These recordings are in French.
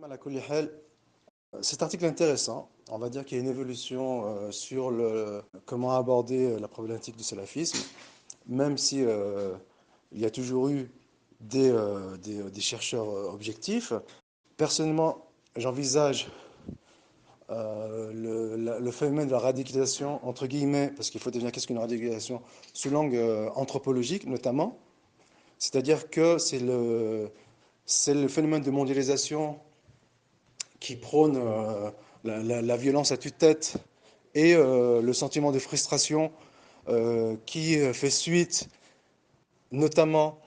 ala kulli hal, cet article est intéressant. On va dire qu'il y a une évolution sur comment aborder la problématique du salafisme, même si il y a toujours eu des chercheurs objectifs. Personnellement, j'envisage le phénomène de la radicalisation, entre guillemets, parce qu'il faut définir qu'est-ce qu'une radicalisation, sous l'angle anthropologique notamment. C'est-à-dire que c'est le phénomène de mondialisation qui prône la violence à tue-tête et le sentiment de frustration qui fait suite notamment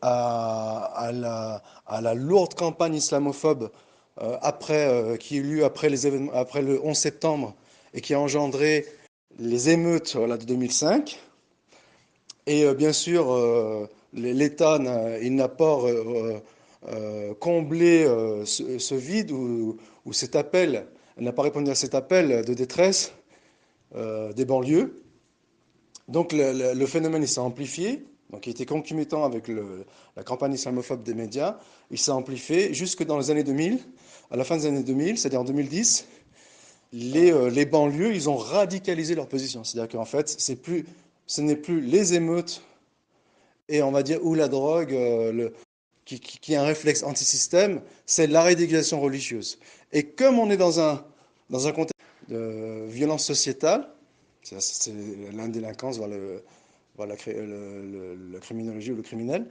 à la lourde campagne islamophobe qui eut lieu après les événements, après le 11 septembre et qui a engendré les émeutes voilà, de 2005. Et bien sûr, l'État il n'a pas comblé ce vide ou cet appel, elle n'a pas répondu à cet appel de détresse des banlieues. Donc le phénomène il s'est amplifié, donc il était concomitant avec la campagne islamophobe des médias, il s'est amplifié jusque dans les années 2000, à la fin des années 2000, c'est-à-dire en 2010, les banlieues, ils ont radicalisé leur position. C'est-à-dire qu'en fait, ce n'est plus les émeutes et on va dire ou la drogue qui est un réflexe antisystème, c'est la radicalisation religieuse. Et comme on est dans un contexte de violence sociétale, c'est l'indélinquance vers la criminologie ou le criminel,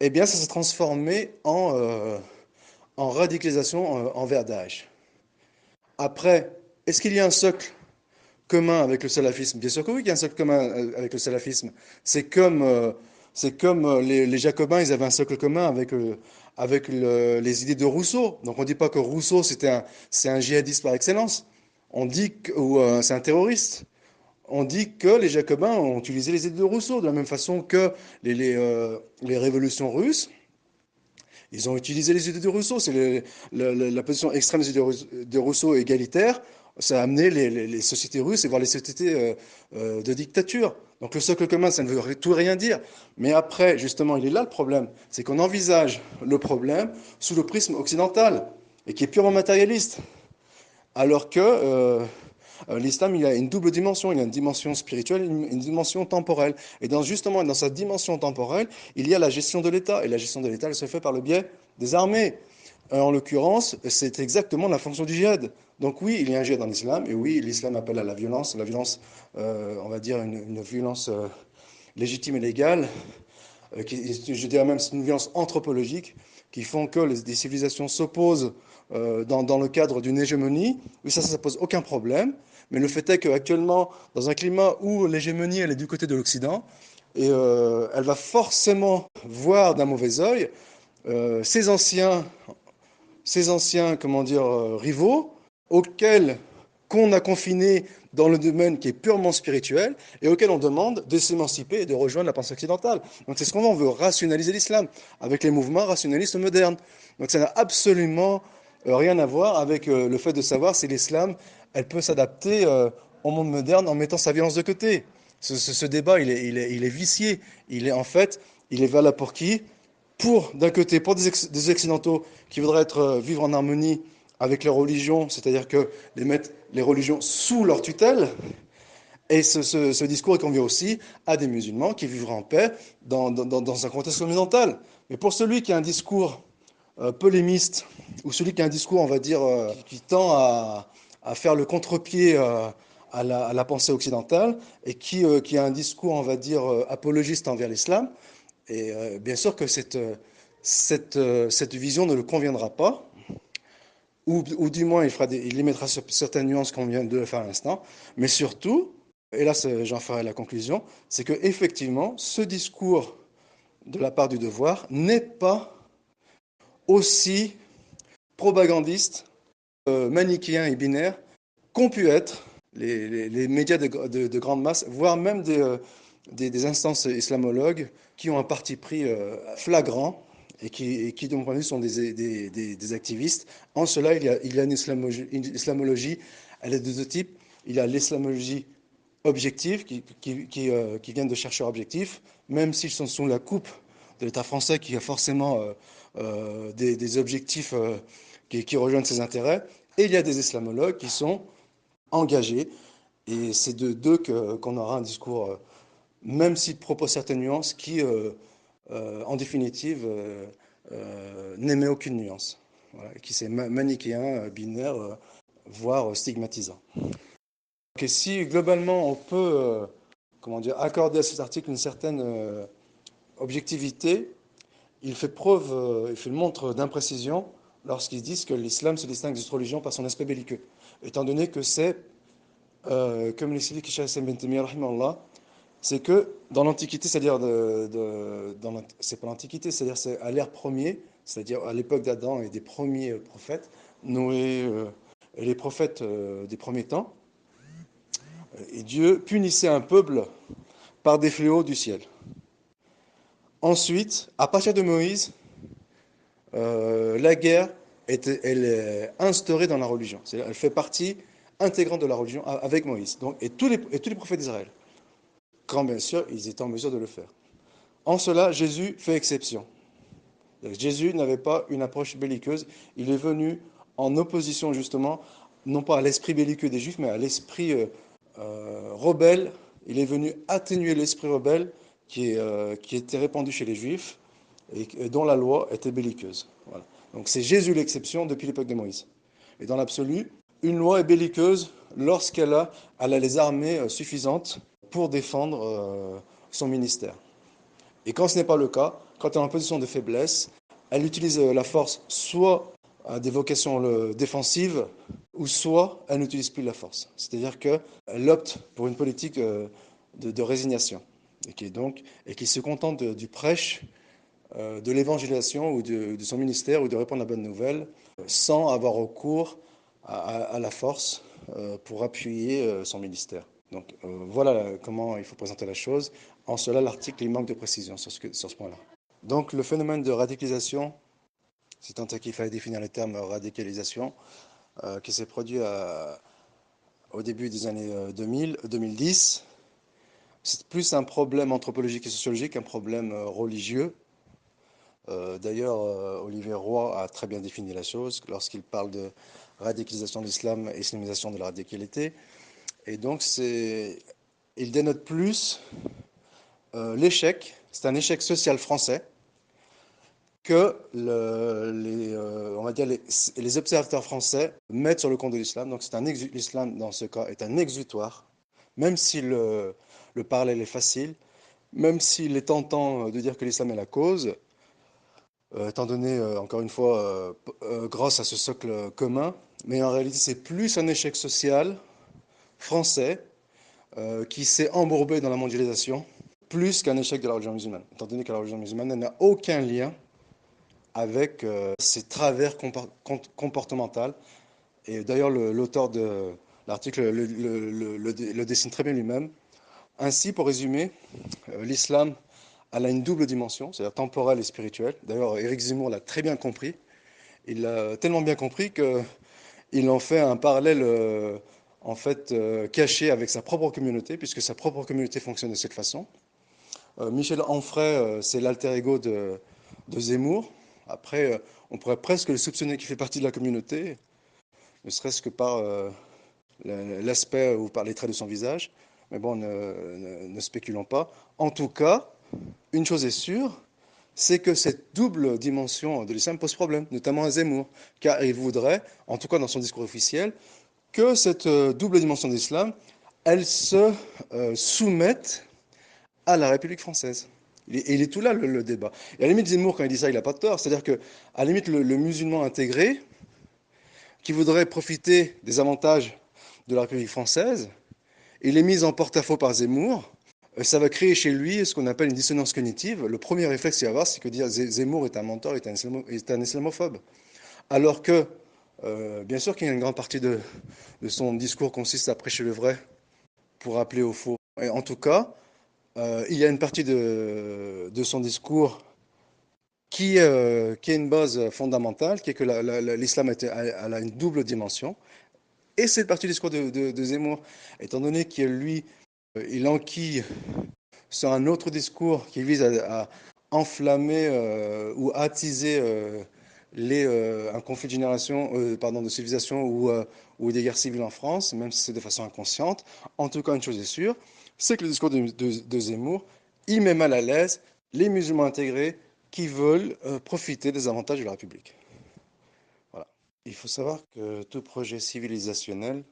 eh bien ça s'est transformé en radicalisation envers Daesh. Après, est-ce qu'il y a un socle commun avec le salafisme? Bien sûr que oui, il y a un socle commun avec le salafisme. C'est comme, les Jacobins, ils avaient un socle commun avec les idées de Rousseau. Donc on ne dit pas que Rousseau, c'est un djihadiste par excellence. On dit que, ou c'est un terroriste. On dit que les Jacobins ont utilisé les idées de Rousseau, de la même façon que les révolutions russes. Ils ont utilisé les idées de Rousseau. C'est la position extrême des idées de Rousseau égalitaire. Ça a amené les sociétés russes et voire les sociétés de dictature. Donc le socle commun, ça ne veut tout rien dire. Mais après, justement, il est là le problème. C'est qu'on envisage le problème sous le prisme occidental et qui est purement matérialiste. Alors que l'islam, il a une double dimension. Il a une dimension spirituelle et une dimension temporelle. Et justement, dans sa dimension temporelle, il y a la gestion de l'État. Et la gestion de l'État, elle se fait par le biais des armées. En l'occurrence, c'est exactement la fonction du djihad. Donc oui, il y a un djihad dans l'islam. Et oui, l'islam appelle à la violence. La violence, on va dire, une violence légitime et légale. Je dirais même c'est une violence anthropologique qui font que des civilisations s'opposent dans le cadre d'une hégémonie. Oui, ça pose aucun problème. Mais le fait est qu'actuellement, dans un climat où l'hégémonie, elle est du côté de l'Occident, et elle va forcément voir d'un mauvais œil euh, ces anciens, ces anciens, comment dire, rivaux, auxquels qu'on a confinés dans le domaine qui est purement spirituel et auquel on demande de s'émanciper et de rejoindre la pensée occidentale. Donc c'est ce qu'on veut, on veut rationaliser l'islam avec les mouvements rationalistes modernes. Donc ça n'a absolument rien à voir avec le fait de savoir si l'islam, elle peut s'adapter au monde moderne en mettant sa violence de côté. Ce débat, il est vicié. En fait, il est valable pour qui? D'un côté, pour des Occidentaux qui voudraient vivre en harmonie avec les religions, c'est-à-dire que mettre les religions sous leur tutelle, et ce discours est convient aussi à des musulmans qui vivraient en paix dans un contexte occidental. Mais pour celui qui a un discours polémiste, ou celui qui a un discours, on va dire, qui tend à faire le contre-pied à la pensée occidentale, et qui a un discours, on va dire, apologiste envers l'islam, et bien sûr que cette vision ne le conviendra pas, ou du moins il émettra certaines nuances qu'on vient de faire à l'instant, mais surtout, et là j'en ferai la conclusion, c'est que effectivement ce discours de la part du devoir n'est pas aussi propagandiste, manichéen et binaire qu'ont pu être les médias de grande masse, voire même des instances islamologues qui ont un parti pris flagrant et qui, de mon point de vue, sont des activistes. En cela, il y a une islamologie, elle est de deux types. Il y a l'islamologie objective, qui viennent de chercheurs objectifs, même s'ils sont sous la coupe de l'État français, qui a forcément des objectifs qui rejoignent ses intérêts, et il y a des islamologues qui sont engagés. Et c'est d'eux qu'on aura un discours, même s'il propose certaines nuances, qui, en définitive, n'émet aucune nuance. Voilà, qui c'est manichéen, binaire, voire stigmatisant. Et si globalement on peut comment dire, accorder à cet article une certaine objectivité, il fait montre d'imprécision lorsqu'ils disent que l'islam se distingue des autres religions par son aspect belliqueux. Étant donné que c'est, comme l'explique Cheikh Hassan ben Taymiyya, rahimahullah, c'est que dans l'Antiquité, c'est-à-dire c'est pas l'Antiquité, c'est-à-dire c'est à l'ère premier, c'est-à-dire à l'époque d'Adam et des premiers prophètes, Noé et les prophètes des premiers temps, et Dieu punissait un peuple par des fléaux du ciel. Ensuite, à partir de Moïse, la guerre elle est instaurée dans la religion. C'est-à-dire, elle fait partie intégrante de la religion avec Moïse. Donc, et tous les prophètes d'Israël, quand bien sûr ils étaient en mesure de le faire. En cela, Jésus fait exception. Jésus n'avait pas une approche belliqueuse. Il est venu en opposition justement, non pas à l'esprit belliqueux des Juifs, mais à l'esprit rebelle. Il est venu atténuer l'esprit rebelle qui était répandu chez les Juifs et dont la loi était belliqueuse. Voilà. Donc c'est Jésus l'exception depuis l'époque de Moïse. Et dans l'absolu, une loi est belliqueuse lorsqu'elle elle a les armées suffisantes pour défendre son ministère. Et quand ce n'est pas le cas, quand elle est en position de faiblesse, elle utilise la force soit à des vocations défensives, ou soit elle n'utilise plus la force. C'est-à-dire qu'elle opte pour une politique de résignation, et qui se contente du prêche, de l'évangélisation ou de son ministère, ou de répandre la bonne nouvelle, sans avoir recours à la force pour appuyer son ministère. Donc voilà comment il faut présenter la chose. En cela, l'article il manque de précision sur ce point-là. Donc le phénomène de radicalisation, c'est tant qu'il fallait définir le terme radicalisation, qui s'est produit au début des années 2010, c'est plus un problème anthropologique et sociologique qu'un problème religieux. D'ailleurs, Olivier Roy a très bien défini la chose lorsqu'il parle de radicalisation de l'islam et islamisation de la radicalité. Et donc, il dénote plus l'échec, c'est un échec social français, que on va dire les observateurs français mettent sur le compte de l'islam. Donc, l'islam, dans ce cas, est un exutoire, même si le parallèle est facile, même s'il est tentant de dire que l'islam est la cause, étant donné, encore une fois, grâce à ce socle commun, mais en réalité, c'est plus un échec social français qui s'est embourbé dans la mondialisation, plus qu'un échec de la religion musulmane, étant donné que la religion musulmane n'a aucun lien avec ces travers comportementaux. Et d'ailleurs, l'auteur de l'article le dessine très bien lui-même. Ainsi, pour résumer, l'islam elle a une double dimension, c'est-à-dire temporelle et spirituelle. D'ailleurs, Éric Zemmour l'a très bien compris. Il l'a tellement bien compris qu'il en fait un parallèle en fait caché avec sa propre communauté, puisque sa propre communauté fonctionne de cette façon. Michel Onfray, c'est l'alter ego de Zemmour. Après, on pourrait presque le soupçonner qu'il fait partie de la communauté, ne serait-ce que par l'aspect ou par les traits de son visage. Mais bon, ne spéculons pas. En tout cas, une chose est sûre, c'est que cette double dimension de l'islam pose problème, notamment à Zemmour, car il voudrait, en tout cas dans son discours officiel, que cette double dimension de l'islam, elle se soumette à la République française. Et il est tout là le débat. Et à la limite, Zemmour, quand il dit ça, il n'a pas tort. C'est-à-dire que, à la limite, le musulman intégré, qui voudrait profiter des avantages de la République française, il est mis en porte-à-faux par Zemmour. Ça va créer chez lui ce qu'on appelle une dissonance cognitive. Le premier réflexe qu'il va avoir, c'est que dire Zemmour est un menteur, est un islamophobe. Alors que, bien sûr qu'il y a une grande partie de son discours consiste à prêcher le vrai pour appeler au faux. Et en tout cas, il y a une partie de son discours qui a une base fondamentale, qui est que l'islam a une double dimension. Et cette partie du discours de Zemmour, étant donné qu'il lui, il enquille sur un autre discours qui vise à enflammer ou attiser un conflit de génération, pardon, de civilisation ou des guerres civiles en France, même si c'est de façon inconsciente. En tout cas, une chose est sûre, c'est que le discours de Zemmour, il met mal à l'aise les musulmans intégrés qui veulent profiter des avantages de la République. Voilà. Il faut savoir que tout projet civilisationnel,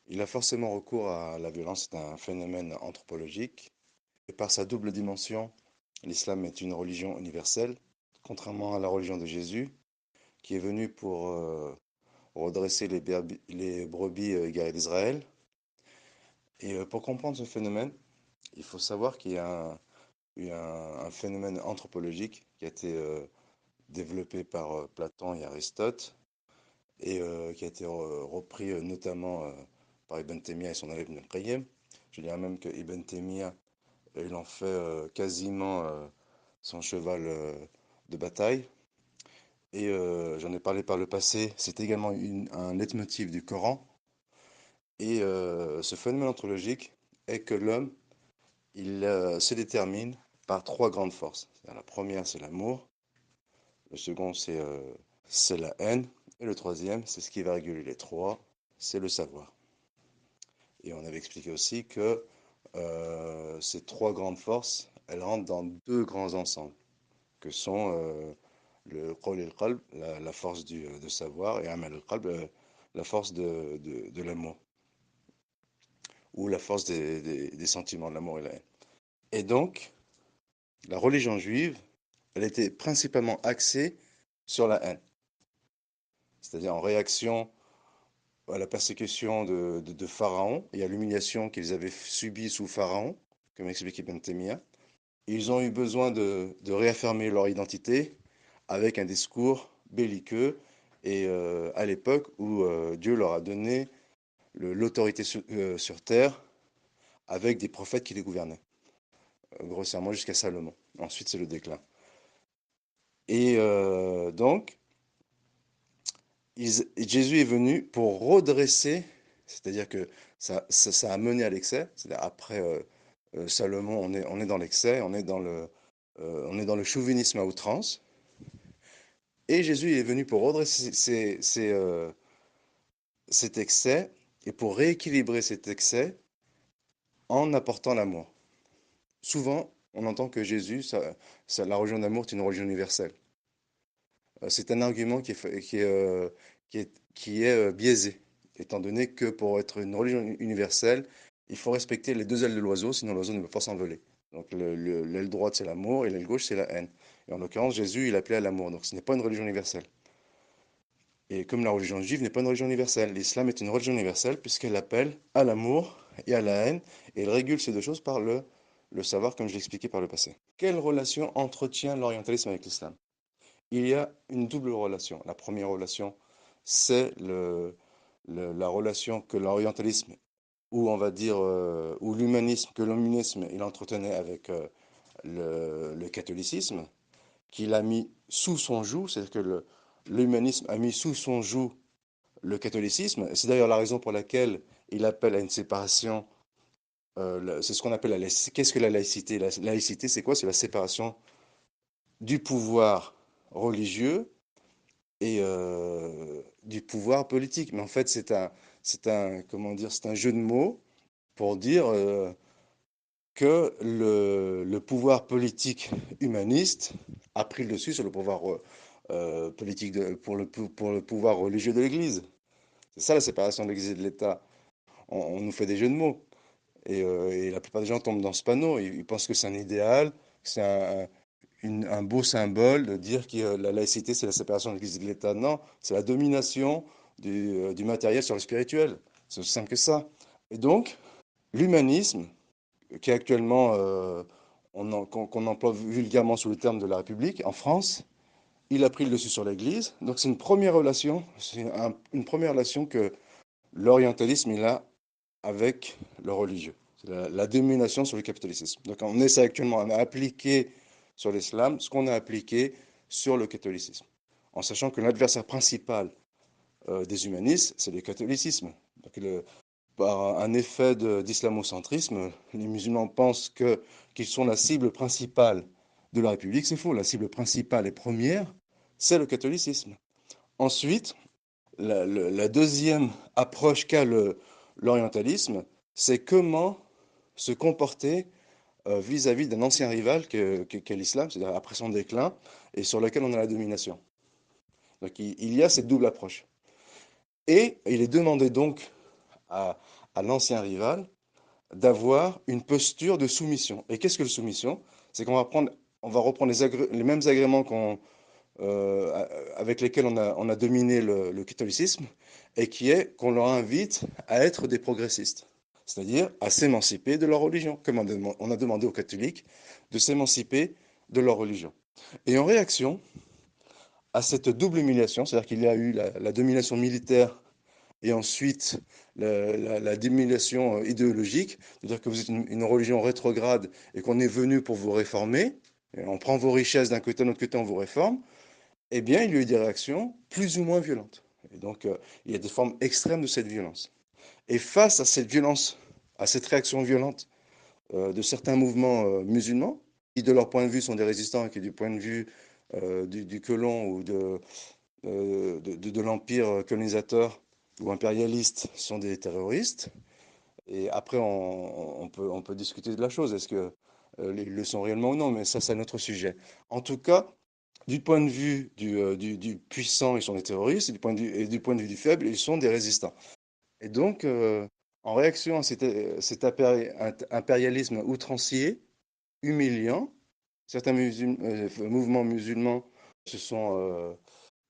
il a forcément recours à la violence. C'est un phénomène anthropologique. Et par sa double dimension, l'islam est une religion universelle, contrairement à la religion de Jésus, qui est venu pour redresser les brebis égarées d'Israël. Et pour comprendre ce phénomène, il faut savoir qu'il y a un phénomène anthropologique qui a été développé par Platon et Aristote et qui a été repris notamment par Ibn Taymiyyah et son élève Ibn al-Qayyim. Je dirais même que Ibn Taymiyyah, il en fait quasiment son cheval de bataille. Et j'en ai parlé par le passé, c'est également un leitmotiv du Coran. Et ce phénomène anthropologique est que l'homme, il se détermine par trois grandes forces. La première, c'est l'amour. Le second, c'est la haine. Et le troisième, c'est ce qui va réguler les trois, c'est le savoir. Et on avait expliqué aussi que ces trois grandes forces, elles rentrent dans deux grands ensembles, que sont le qawl et le qalb, la force de savoir, et amal al qalb, la force de l'amour, ou la force des sentiments, de l'amour et la haine. Et donc, la religion juive, elle était principalement axée sur la haine, c'est-à-dire en réaction à la persécution de Pharaon et à l'humiliation qu'ils avaient subie sous Pharaon, comme expliquait Ibn Taymiyyah. Ils ont eu besoin de réaffirmer leur identité avec un discours belliqueux et à l'époque où Dieu leur a donné l'autorité sur terre avec des prophètes qui les gouvernaient, grossièrement jusqu'à Salomon. Ensuite, c'est le déclin. Et donc, Jésus est venu pour redresser, c'est-à-dire que ça a mené à l'excès, c'est-à-dire après Salomon, on est dans l'excès, on est dans le chauvinisme à outrance, et Jésus est venu pour redresser cet excès et pour rééquilibrer cet excès en apportant l'amour. Souvent, on entend que Jésus, la religion d'amour est une religion universelle. C'est un argument qui est biaisé, étant donné que pour être une religion universelle, il faut respecter les deux ailes de l'oiseau, sinon l'oiseau ne peut pas s'envoler. Donc l'aile droite, c'est l'amour, et l'aile gauche, c'est la haine. Et en l'occurrence, Jésus, il appelait à l'amour, donc ce n'est pas une religion universelle. Et comme la religion juive n'est pas une religion universelle, l'islam est une religion universelle puisqu'elle appelle à l'amour et à la haine, et elle régule ces deux choses par le savoir, comme je l'ai expliqué par le passé. Quelle relation entretient l'orientalisme avec l'islam? Il y a une double relation. La première relation, c'est la relation que l'orientalisme, ou on va dire, ou l'humanisme, que l'humanisme, il entretenait avec le catholicisme, qu'il a mis sous son joug, c'est-à-dire que l'humanisme a mis sous son joug le catholicisme. C'est d'ailleurs la raison pour laquelle il appelle à une séparation. C'est ce qu'on appelle la laïcité. Qu'est-ce que la laïcité? La laïcité, c'est quoi? C'est la séparation du pouvoir religieux et du pouvoir politique. Mais en fait, comment dire, c'est un jeu de mots pour dire que le pouvoir politique humaniste a pris le dessus sur le pouvoir politique pour le pouvoir religieux de l'Église. C'est ça la séparation de l'Église et de l'État. On nous fait des jeux de mots. Et la plupart des gens tombent dans ce panneau. Ils pensent que c'est un idéal, que c'est un beau symbole de dire que la laïcité, c'est la séparation de l'Église et de l'État. Non, c'est la domination du matériel sur le spirituel. C'est aussi simple que ça. Et donc, l'humanisme, qui est actuellement, qu'on emploie vulgairement sous le terme de la République, en France, il a pris le dessus sur l'Église. Donc c'est une première relation, une première relation que l'orientalisme il a avec le religieux. C'est la domination sur le catholicisme. Donc on essaie actuellement à appliquer sur l'islam ce qu'on a appliqué sur le catholicisme, en sachant que l'adversaire principal des humanistes, c'est le catholicisme. Donc par un effet d'islamo-centrisme, les musulmans pensent qu'ils sont la cible principale de la République. C'est faux, la cible principale et première, c'est le catholicisme. Ensuite, la deuxième approche qu'a l'orientalisme, c'est comment se comporter vis-à-vis d'un ancien rival qu'est l'islam, c'est-à-dire après son déclin, et sur lequel on a la domination. Donc il y a cette double approche. Et il est demandé donc à, à l'ancien rival d'avoir une posture de soumission. Et qu'est-ce que la soumission? C'est on va reprendre les mêmes agréments avec lesquels on a dominé le catholicisme, et qui est qu'on leur invite à être des progressistes, c'est-à-dire à s'émanciper de leur religion, comme on a demandé aux catholiques de s'émanciper de leur religion. Et en réaction à cette double humiliation, c'est-à-dire qu'il y a eu la domination militaire et ensuite la domination idéologique, c'est-à-dire que vous êtes une religion rétrograde et qu'on est venu pour vous réformer, et on prend vos richesses d'un côté, de l'autre côté on vous réforme, eh bien il y a eu des réactions plus ou moins violentes. Et donc il y a des formes extrêmes de cette violence. Et face à cette violence, à cette réaction violente de certains mouvements musulmans, qui de leur point de vue sont des résistants et qui du point de vue du colon ou de l'empire colonisateur ou impérialiste sont des terroristes. Et après, on peut discuter de la chose. Est-ce que ils le sont réellement ou non? Mais ça, c'est un autre sujet. En tout cas, du point de vue du puissant, ils sont des terroristes. Et du point de vue du faible, ils sont des résistants. Et donc, en réaction à cet impérialisme outrancier, humiliant, certains mouvements musulmans se sont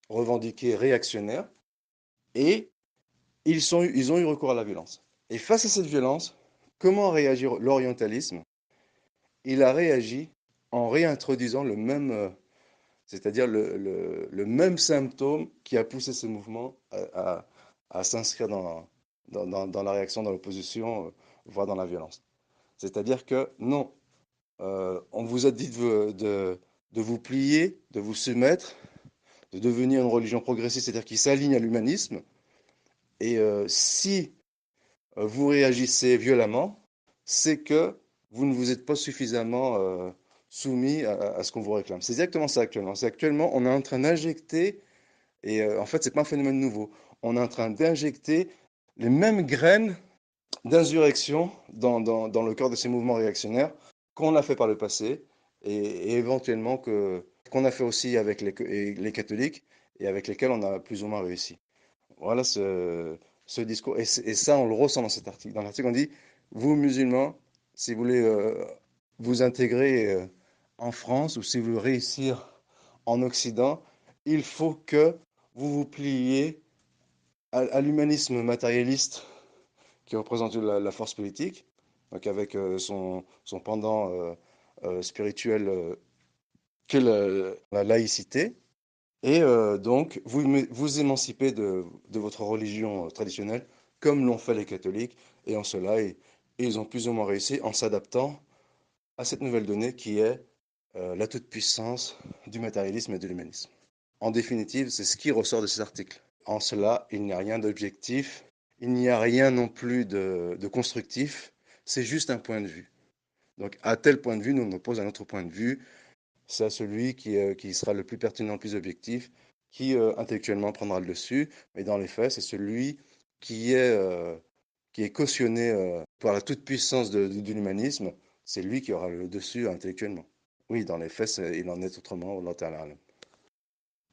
revendiqués réactionnaires et ils ont eu recours à la violence. Et face à cette violence, comment réagit l'orientalisme? Il a réagi en réintroduisant c'est-à-dire le même symptôme qui a poussé ce mouvement à s'inscrire dans la réaction, dans l'opposition, voire dans la violence. C'est-à-dire que non, on vous a dit de vous plier, de vous soumettre, de devenir une religion progressiste, c'est-à-dire qui s'aligne à l'humanisme. Et si vous réagissez violemment, c'est que vous ne vous êtes pas suffisamment soumis à ce qu'on vous réclame. C'est exactement ça actuellement. C'est actuellement, on est en train d'injecter, et en fait, c'est pas un phénomène nouveau. On est en train d'injecter les mêmes graines d'insurrection dans le cœur de ces mouvements réactionnaires qu'on a fait par le passé et éventuellement qu'on a fait aussi avec les catholiques et avec lesquels on a plus ou moins réussi. Voilà ce discours. Et ça, on le ressent dans cet article. Dans l'article, on dit, vous, musulmans, si vous voulez vous intégrer en France ou si vous voulez réussir en Occident, il faut que vous vous pliez à l'humanisme matérialiste qui représente la force politique, donc avec son pendant spirituel qu'est la laïcité. Et donc, vous émancipez de votre religion traditionnelle, comme l'ont fait les catholiques, et en cela, ils ont plus ou moins réussi en s'adaptant à cette nouvelle donnée qui est la toute-puissance du matérialisme et de l'humanisme. En définitive, c'est ce qui ressort de cet article. En cela, il n'y a rien d'objectif, il n'y a rien non plus de constructif, c'est juste un point de vue. Donc, à tel point de vue, nous on oppose un autre point de vue, c'est à celui qui sera le plus pertinent, le plus objectif, qui intellectuellement prendra le dessus, mais dans les faits, c'est celui qui est, euh, qui est cautionné par la toute-puissance de l'humanisme, c'est lui qui aura le dessus intellectuellement. Oui, dans les faits, il en est autrement au latéral.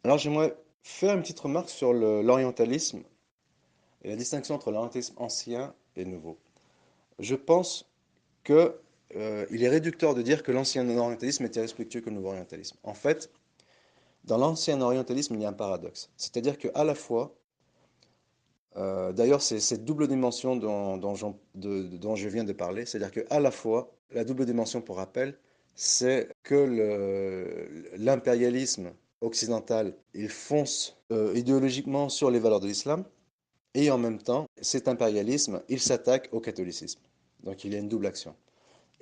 Alors j'aimerais faire une petite remarque sur l'orientalisme et la distinction entre l'orientalisme ancien et nouveau. Je pense que il est réducteur de dire que l'ancien orientalisme était respectueux que le nouveau orientalisme. En fait, dans l'ancien orientalisme, il y a un paradoxe. C'est-à-dire qu'à la fois, d'ailleurs, c'est cette double dimension dont je viens de parler, c'est-à-dire qu'à la fois, la double dimension, pour rappel, c'est que l'impérialisme occidental, il fonce idéologiquement sur les valeurs de l'islam, et en même temps, cet impérialisme, il s'attaque au catholicisme. Donc il y a une double action.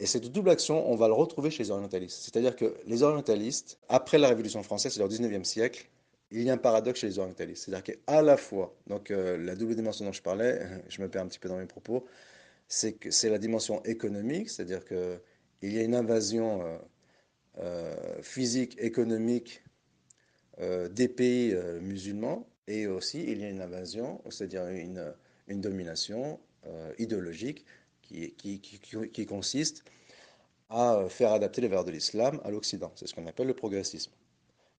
Et cette double action, on va le retrouver chez les orientalistes. C'est-à-dire que les orientalistes, après la Révolution française, c'est-à-dire au 19e siècle, il y a un paradoxe chez les orientalistes. C'est-à-dire qu'à la fois, donc la double dimension dont je parlais, je me perds un petit peu dans mes propos, c'est que c'est la dimension économique, c'est-à-dire qu'il y a une invasion physique, économique des pays musulmans, et aussi il y a une invasion, c'est-à-dire une domination idéologique qui consiste à faire adapter les valeurs de l'islam à l'Occident. C'est ce qu'on appelle le progressisme.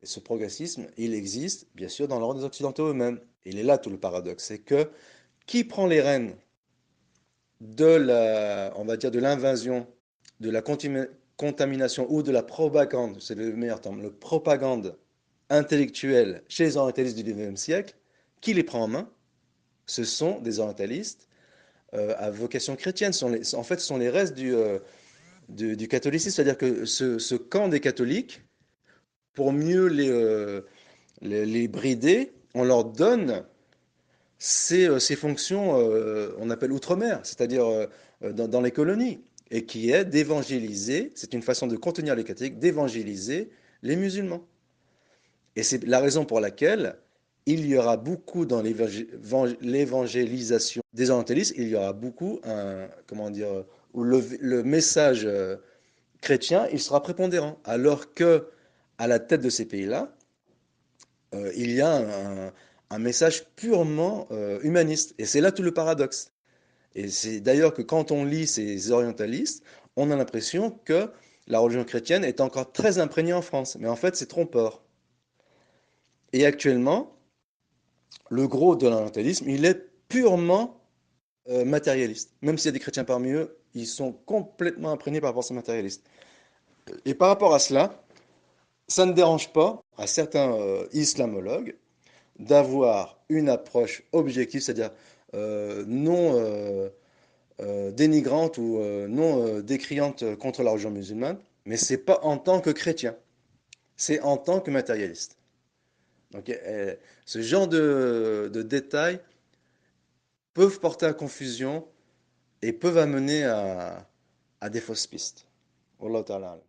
Et ce progressisme, il existe bien sûr dans l'ordre des Occidentaux eux-mêmes. Il est là tout le paradoxe, c'est que qui prend les rênes de on va dire, de l'invasion, de la contamination ou de la propagande, c'est le meilleur terme, le propagande intellectuelle chez les orientalistes du XIXe siècle, qui les prend en main? Ce sont des orientalistes à vocation chrétienne. En fait, ce sont les restes du catholicisme, c'est-à-dire que ce camp des catholiques, pour mieux les brider, on leur donne ces fonctions, on appelle outre-mer, c'est-à-dire dans les colonies, et qui est d'évangéliser, c'est une façon de contenir les catholiques, d'évangéliser les musulmans. Et c'est la raison pour laquelle il y aura beaucoup dans l'évangélisation des orientalistes, il y aura beaucoup, comment dire, où le message chrétien, il sera prépondérant, alors que à la tête de ces pays-là, il y a un message purement humaniste. Et c'est là tout le paradoxe. Et c'est d'ailleurs que quand on lit ces orientalistes, on a l'impression que la religion chrétienne est encore très imprégnée en France. Mais en fait, c'est trompeur. Et actuellement, le gros de l'orientalisme, il est purement matérialiste. Même s'il y a des chrétiens parmi eux, ils sont complètement imprégnés par la pensée matérialiste. Et par rapport à cela, ça ne dérange pas à certains islamologues d'avoir une approche objective, c'est-à-dire non dénigrante ou non décriante contre la religion musulmane, mais c'est pas en tant que chrétien, c'est en tant que matérialiste. Donc, ce genre de détails peuvent porter à confusion et peuvent amener à des fausses pistes. Wallahu ta'ala.